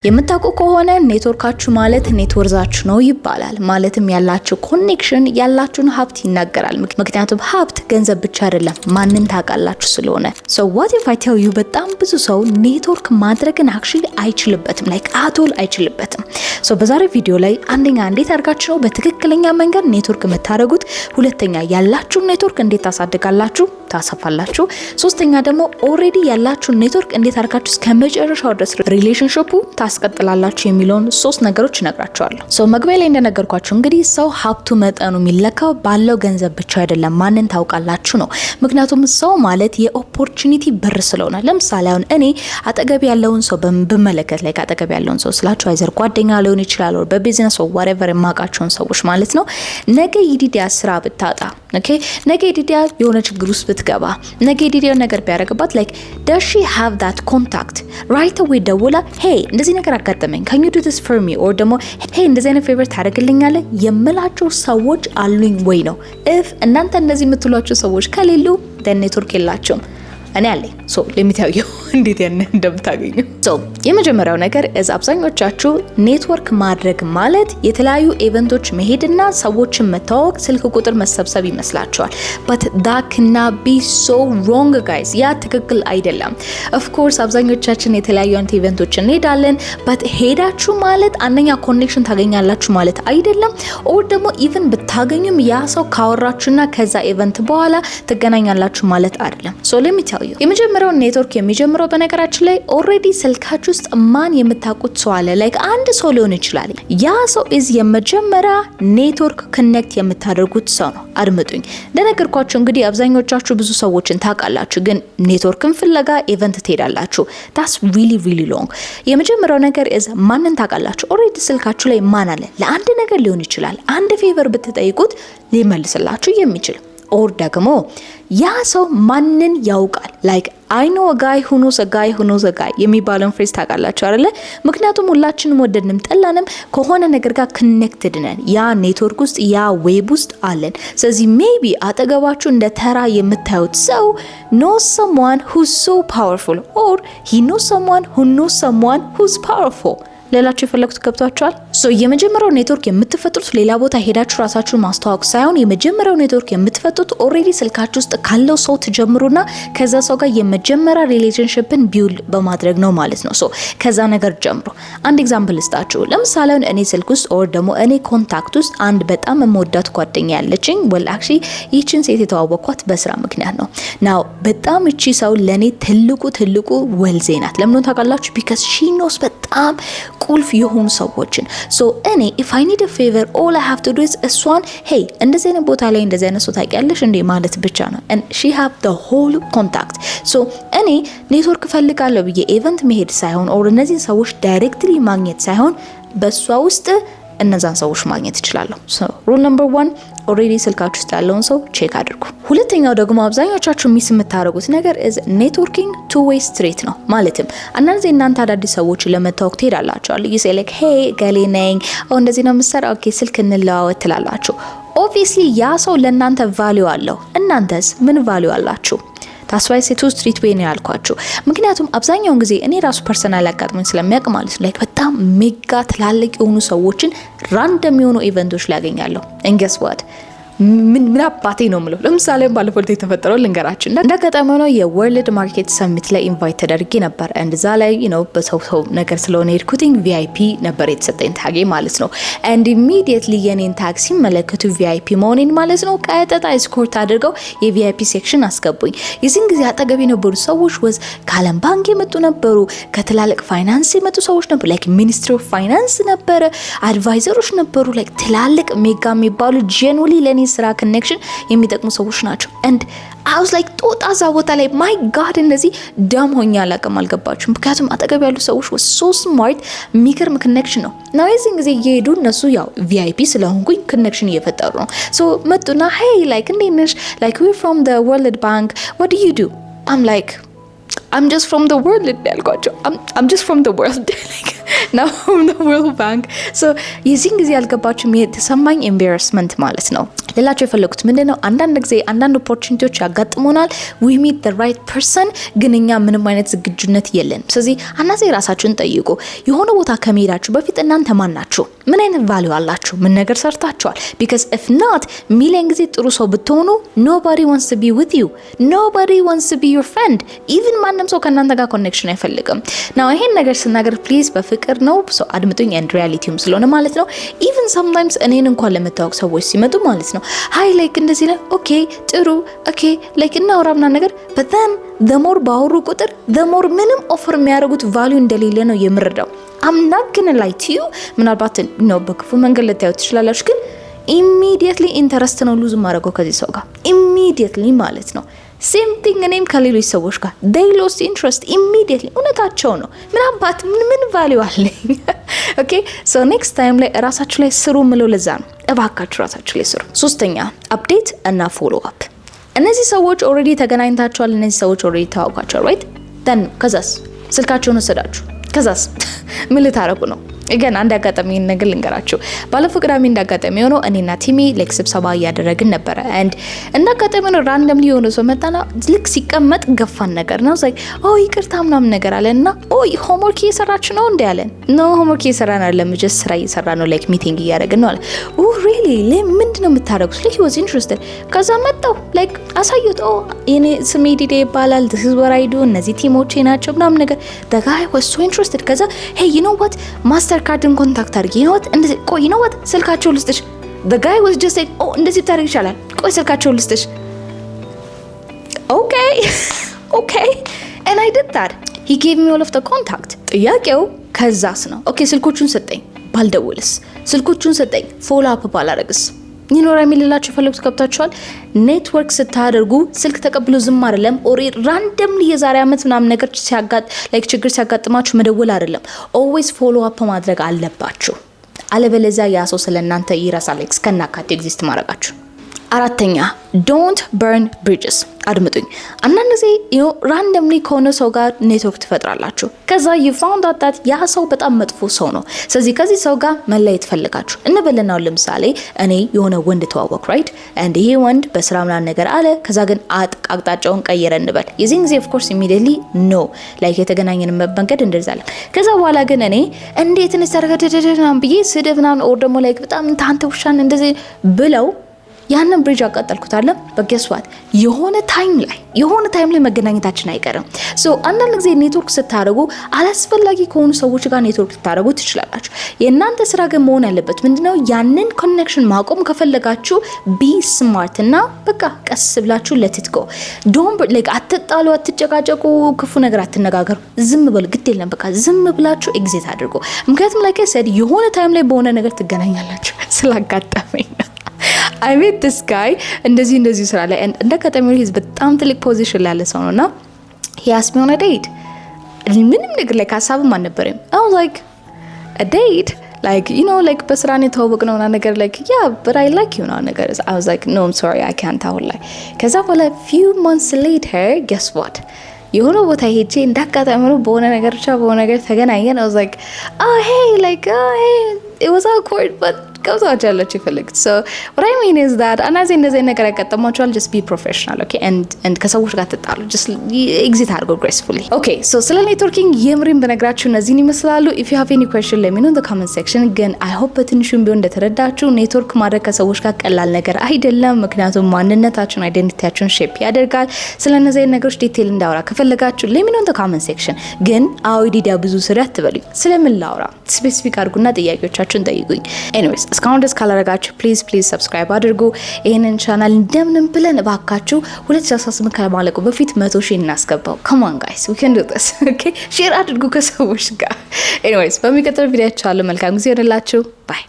የምታውቁ ከሆነ ኔትወርካችሁ ማለት ኔትወርዛችሁ ነው ይባላል። ማለትም ያላችሁ ኮኔክሽን ያላችሁን ሀብት ይናገራል። ምክንያቱም ሀብት ገንዘብ ብቻ አይደለም ማንን ታውቃላችሁ ስለሆነ። so what if I tell you በጣም ብዙ ሰው ኔትወርክ ማድረግን actually አይችልበትም፣ like አቶል አይችልበትም። so በዛሬ ቪዲዮ ላይ አንደኛ እንዴት አድርጋችሁ ነው በትክክለኛ መንገድ ኔትወርክ የምታደርጉት፣ ሁለተኛ ያላችሁን ኔትወርክ እንዴት ታሳድጋላችሁ ታሰፋላችሁ፣ ሶስተኛ ደግሞ ኦሬዲ ያላችሁን ኔትወርክ እንዴት አድርጋችሁ እስከመጨረሻው ድረስ ሪሌሽንሺፑ ታስቀጥላላችሁ የሚለውን ሶስት ነገሮች እነግራችኋለሁ። ሶ መግቢያ ላይ እንደነገርኳችሁ እንግዲህ ሰው ሀብቱ መጠኑ የሚለካው ባለው ገንዘብ ብቻ አይደለም፣ ማንን ታውቃላችሁ ነው። ምክንያቱም ሰው ማለት የኦፖርቹኒቲ በር ስለሆነ። ለምሳሌ አሁን እኔ አጠገብ ያለውን ሰው በመለከት ላይ አጠገብ ያለውን ሰው ስላችሁ አይዘር ጓደኛ ሊሆን ይችላል ወይ በቢዝነስ ወይ whatever የማውቃቸውን ሰዎች ማለት ነው። ነገ ይዲዲያ ስራ ብታጣ ኦኬ፣ ነገ ይዲዲያ የሆነ ችግር ውስጥ ብትገባ፣ ነገ ይዲዲያ ነገር ቢያደርግባት like does she have that contact right away ደውላ hey እንደዚህ ነገር አጋጠመኝ can you do this for me or ደግሞ hey እንደዚህ አይነት ፌቨር ታደርግልኛለህ የምላቸው ሰዎች አሉኝ ወይ ነው። if እናንተ እንደዚህ የምትሏቸው ሰዎች ከሌሉ then ኔትወርክ የላቸውም። እኔ አለኝ። so let me tell you እንዴት ያን እንደምታገኙ። so የመጀመሪያው ነገር አብዛኞቻችሁ ኔትወርክ ማድረግ ማለት የተለያዩ ኢቨንቶች መሄድና ሰዎችን መተዋወቅ፣ ስልክ ቁጥር መሰብሰብ ይመስላችኋል። but that cannot be so wrong guys። ያ ትክክል አይደለም። of course አብዛኞቻችን የተለያዩ አንተ ኢቨንቶች እንሄዳለን but ሄዳችሁ ማለት አንደኛ ኮኔክሽን ታገኛላችሁ ማለት አይደለም። or ደግሞ ኢቭን ብታገኙም ያ ሰው ካወራችሁና ከዛ ኢቨንት በኋላ ትገናኛላችሁ ማለት አይደለም። so let me tell you የመጀመሪያው ኔትወርክ የሚጀምረው በነገራችን ላይ ኦሬዲ ስልካችሁ ውስጥ ማን የምታውቁት ሰው አለ like አንድ ሰው ሊሆን ይችላል። ያ ሰው is የመጀመሪያ ኔትወርክ ኮኔክት የምታደርጉት ሰው ነው። አድምጡኝ። እንደነገርኳችሁ እንግዲህ አብዛኞቻችሁ ብዙ ሰዎችን ታውቃላችሁ ግን ኔትወርክን ፍለጋ ኢቨንት ትሄዳላችሁ። that's really long። የመጀመሪያው ነገር is ማንን ታውቃላችሁ። ኦሬዲ ስልካችሁ ላይ ማን አለ ለአንድ ነገር ሊሆን ይችላል። አንድ ፌቨር ብትጠይቁት ሊመልስላችሁ የሚችል or ደግሞ ያ ሰው ማንን ያውቃል like I know a guy who knows a guy who knows a guy የሚባለውን ፍሬዝ ታውቃላችሁ አይደለ? ምክንያቱም ሁላችንም ወደድንም ጠላንም ከሆነ ነገር ጋር ኮኔክትድ ነን። ያ ኔትወርክ ውስጥ ያ ዌብ ውስጥ አለን። ስለዚህ ሜቢ አጠገባችሁ እንደ ተራ የምታዩት ሰው knows someone who's so powerful or he knows someone who knows someone who's powerful። ሌላችሁ የፈለኩት ገብቷችኋል? ሶ የመጀመሪያው ኔትወርክ የምትፈጥሩት ሌላ ቦታ ሄዳችሁ ራሳችሁን ማስተዋወቅ ሳይሆን የመጀመሪያው ኔትወርክ የምትፈጥሩት ኦሬዲ ስልካችሁ ውስጥ ካለው ሰው ትጀምሩና ከዛ ሰው ጋር የመጀመሪያ ሪሌሽንሺፕን ቢውልድ በማድረግ ነው ማለት ነው። ሶ ከዛ ነገር ጀምሩ። አንድ ኤግዛምፕል ልስጣችሁ። ለምሳሌ እኔ ስልክ ውስጥ or ደግሞ እኔ ኮንታክት ውስጥ አንድ በጣም የምወዳት ጓደኛ ያለችኝ well actually ይቺን ሴት የተዋወቅኳት በስራ ምክንያት ነው። ናው በጣም እቺ ሰው ለኔ ትልቁ ወልዜ ናት። ለምን ታውቃላችሁ? because she knows በጣም ቁልፍ የሆኑ ሰዎችን so እኔ if I need a favor all I have to do is እሷን hey እንደዚህ አይነት ቦታ ላይ እንደዚህ አይነት ሰው ታውቂያለሽ እንዴ ማለት ብቻ ነው and she have the whole contact so እኔ ኔትወርክ ፈልጋለሁ ብዬ ኢቨንት መሄድ ሳይሆን or እነዚህን ሰዎች ዳይሬክትሊ ማግኘት ሳይሆን በሷ ውስጥ እነዛን ሰዎች ማግኘት ይችላል። so rule number 1 ኦሬዲ ስልካችሁ ውስጥ ያለውን ሰው ቼክ አድርጉ። ሁለተኛው ደግሞ አብዛኞቻችሁ ሚስ የምታደርጉት ነገር is networking two way street ነው። ማለትም አንዳንዴ እናንተ አዳዲስ ሰዎች ለመታወቅ ትሄዳላችሁ አለ you say like hey ገሌ ነኝ እንደዚህ ነው የምትሰራው ኦኬ ስልክ እንለዋወጥ ትላላችሁ። obviously ያ ሰው ለእናንተ ቫልዩ አለው። እናንተስ ምን ቫልዩ አላችሁ? ታስዋይ ሴቱ ስትሪት ዌይ ነው ያልኳችሁ። ምክንያቱም አብዛኛውን ጊዜ እኔ ራሱ ፐርሰናል አጋጥሞኝ ስለሚያውቅ ማለት ነው በጣም ሜጋ ትላልቅ የሆኑ ሰዎችን ራንደም የሆኑ ኢቨንቶች ላይ ያገኛለሁ and guess what ምን አባቴ ነው የምለው። ለምሳሌ ባለፈው የተፈጠረው ልንገራችሁ። እንደገጠመ ነው የወርልድ ማርኬት ሰሚት ላይ ኢንቫይት ተደርጌ ነበር and እዛ ላይ በሰው ነገር ስለሆነ ሄድኩትኝ VIP ነበር የተሰጠኝ ታጌ ማለት ነው and immediately የኔን ታግ ሲመለከቱ VIP መሆኔን ማለት ነው ቀጥታ ስኮርት አድርገው የVIP ሴክሽን አስገቡኝ። የዚህን ጊዜ አጠገብ የነበሩ ሰዎች ከዓለም ባንክ የመጡ ነበሩ፣ ከትላልቅ ፋይናንስ የመጡ ሰዎች ነበሩ like ሚኒስትሪ ኦፍ ፋይናንስ ነበረ፣ አድቫይዘሮች ነበሩ like ትላልቅ ሜጋ የሚባሉ ጄኑሊ ለኔ ስራ ኮኔክሽን የሚጠቅሙ ሰዎች ናቸው and I was like ጦጣዛ ቦታ ላይ my god እንደዚህ ዳም ሆኛ አላቀም አልገባችሁም። ምክንያቱም አጠገብ ያሉ ሰዎች was so smart የሚገርም ኮኔክሽን ነው ነው የዚህን ጊዜ እየሄዱ እነሱ ያው VIP ስለሆንኩኝ ኮኔክሽን እየፈጠሩ ነው። so መጡና hey like እንዴት ነሽ like we're from the World Bank what do you do I'm like I'm just from the world ያልኳቸው I'm just from the world now from the World Bank so የዚህን ጊዜ ያልገባችሁም የተሰማኝ embarrassment ማለት ነው። ሌላቸው የፈለጉት ምንድነው አንዳንድ ጊዜ አንዳንድ ኦፖርቹኒቲዎች ያጋጥሙናል we meet the right person ግን እኛ ምንም አይነት ዝግጁነት የለን። ስለዚህ አናዚ ራሳችሁን ጠይቁ። የሆነ ቦታ ከመሄዳችሁ በፊት እናንተ ማን ናችሁ? ምን አይነት ቫልዩ አላችሁ? ምን ነገር ሰርታችኋል? because if not ሚሊየን ጊዜ ጥሩ ሰው ብትሆኑ nobody wants to be with you nobody wants to be your friend even ማንም ሰው ከእናንተ ጋር ኮኔክሽን አይፈልግም። now ይሄን ነገር ስናገር ፕሊዝ በፍቅር ነው ሰው አድምጡኝ and realityም ስለሆነ ማለት ነው። even sometimes እኔን እንኳን ለመታወቅ ሰዎች ሲመጡ ማለት ነው ሃይ ላይክ እንደዚህ ላይ ኦኬ ጥሩ ኦኬ ላይክ እናውራ ምናምን ነገር but then the more ባወሩ ቁጥር the more ምንም ኦፈር የሚያደርጉት ቫልዩ እንደሌለ ነው የምረዳው። I'm not gonna lie to you ምናልባት ነው በክፉ መንገድ ልታዩት ትችላላችሁ ግን immediately ኢንተረስት ነው ሉዝ ማድረገው ከዚህ ሰው ጋር immediately ማለት ነው። same thing እኔም ከሌሎች ሰዎች ጋር they lost interest immediately እውነታቸው ነው። ምናልባት ምን ቫልዩ አለኝ okay so next time ላይ ራሳችሁ ላይ ስሩ ምለው ለዛ ነው። እባካችሁ ራሳችሁ ላይ ስሩ። ሶስተኛ update እና follow up እነዚህ ሰዎች ኦሬዲ ተገናኝታችኋል። እነዚህ ሰዎች ኦሬዲ ታውቃቸዋል right then ከዛስ ስልካቸውን ወሰዳችሁ ከዛስ ምን ልታረጉ ነው? again አንድ አጋጣሚ ነገር ልንገራችሁ። ባለፈው ቅዳሜ እንዳጋጣሚ ሆኖ እኔና ቲሚ ላይክ ስብሰባ እያደረግን ነበር and እንዳጋጣሚ ነው ራንደምሊ የሆነ ሰው መጣና ልክ ሲቀመጥ ገፋን ነገር ነው like ኦ ይቅርታ ምናምን ነገር አለና ኦ ሆምወርክ እየሰራችሁ ነው እንዴ አለን። ኖ ሆምወርክ እየሰራን አይደለም just ስራ እየሰራን ነው ላይክ ሚቲንግ እያደረግን ነው አለ። ኦ ሪሊ ምንድነው የምታደርጉት? like he was interested ከዛ መጣው like አሳየሁት። ኦ እኔ ስሜ ዲዴ ይባላል this is what I do እነዚህ ቲሞቼ ናቸው ምናምን ነገር the guy was so interested ከዛ hey you know what master ካርድን ኮንታክት አድርጊ ነው ወጥ እንደዚህ ቆይ ነው ወጥ ስልካቸው ልስጥሽ the guy was just like oh እንደዚህ ታደርግ ይችላል ቆይ ስልካቸው ልስጥሽ okay okay and I did that he gave me all of the contact ጥያቄው ከዛስ ነው okay ስልኮቹን ሰጠኝ ባልደውልስ ስልኮቹን ሰጠኝ ፎሎ አፕ ባላረግስ ይኖር የሚልላችሁ ፈልጉት ከብታችኋል። ኔትወርክ ስታደርጉ ስልክ ተቀብሎ ዝም አይደለም ኦሬ ራንደምሊ የዛሬ አመት ምናምን ነገር ላይክ ችግር ሲያጋጥማችሁ መደወል አይደለም always follow up ማድረግ አለባችሁ። አለበለዚያ ያ ሰው ስለናንተ ይረሳል ላይክ እስከናካቴ ኤግዚስት ማድረጋችሁ። አራተኛ don't burn bridges አድምጡኝ። አንዳንድ ጊዜ ራንደምሊ ከሆነ ሰው ጋር ኔትወርክ ትፈጥራላችሁ ከዛ you found out that ያ ሰው በጣም መጥፎ ሰው ነው። ስለዚህ ከዚህ ሰው ጋር መለየት ፈልጋችሁ እንበልና ለምሳሌ እኔ የሆነ ወንድ ተዋወቅ right and ይሄ ወንድ በስራ ምናምን ነገር አለ ከዛ ግን አቅጣጫውን ቀየረ እንበል የዚህን ጊዜ of course immediately no like የተገናኘን መንገድ እንደዛለ ከዛ በኋላ ግን እኔ እንዴት እንስተረከደደና ብዬ ስድብና ኦር ደግሞ like በጣም ታንተ ውሻን እንደዚህ ብለው ያንን ብሪጅ አቃጠልኩት አለ በገስዋት የሆነ ታይም ላይ መገናኘታችን አይቀርም። ሶ አንዳንድ ጊዜ ኔትወርክ ስታደርጉ አላስፈላጊ ከሆኑ ሰዎች ጋር ኔትወርክ ልታደርጉ ትችላላችሁ። የእናንተ ስራ ግን መሆን ያለበት ምንድነው ያንን ኮኔክሽን ማቆም ከፈለጋችሁ ቢ ስማርት እና በቃ ቀስ ብላችሁ let it go don't like አትጣሉ አትጨቃጨቁ ክፉ ነገር አትነጋገሩ ዝም በሉ ግድ የለም በቃ ዝም ብላችሁ ኤግዚት አድርጉ። ምክንያቱም like I said የሆነ ታይም ላይ በሆነ ነገር ትገናኛላችሁ ስላጋጠመኝ ነው I met this guy እንደዚህ ስራ ላይ እንደከተማው ሂዝ በጣም ትልቅ ፖዚሽን ላይ ያለ ሰው ነውና he asked me on a date ምንም ነገር ላይ ሀሳብም አልነበረም I was like a date like you know like በስራ ነው ተዋወቅነው እና ነገር like yeah but I like you now ነገር I was like no I'm sorry I can't አሁን ላይ ከዛ በኋላ few months later guess what የሆነ ቦታ ሄጄ እንዳጋጣሚ ነው በሆነ ነገር ብቻ በሆነ ነገር ተገናኘን I was like oh hey like oh hey it was awkward but ከዛች ያለች ይፈልግት so what I mean is that አናዚ እንደዚህ ነገር ያጋጠማችኋል just be professional okay and ከሰዎች ጋር ተጣሉ just exit አድርጎ gracefully okay so ስለ ኔትወርኪንግ የምሪም በነግራችሁ እነዚህን ይመስላሉ if you have any question let me know in the comment section ግን I hope በትንሹም ቢሆን እንደተረዳችሁ ኔትወርክ ማድረግ ከሰዎች ጋር ቀላል ነገር አይደለም ምክንያቱም ማንነታችሁን አይደንቲቲያችሁን ሼፕ ያደርጋል ስለ እነዚህ ነገሮች ዲቴል እንዳወራ ከፈለጋችሁ let me know in the comment section ግን አውዲዳ ብዙ ስራ አትበሉኝ ስለምን ላውራ ስፔሲፊክ አድርጉና ጥያቄዎቻችሁን ጠይቁኝ anyways እስካሁን ደስ ካላረጋችሁ ፕሊዝ ሰብስክራይብ አድርጉ ይሄንን ቻናል እንደምንም ብለን ባካችሁ 2018 ከማለቁ በፊት 100,000 እናስገባው come on guys we can do this okay ሼር አድርጉ ከሰዎች ጋር anyways በሚቀጥለው ቪዲዮ ቻናል መልካም ጊዜ ይሁንላችሁ bye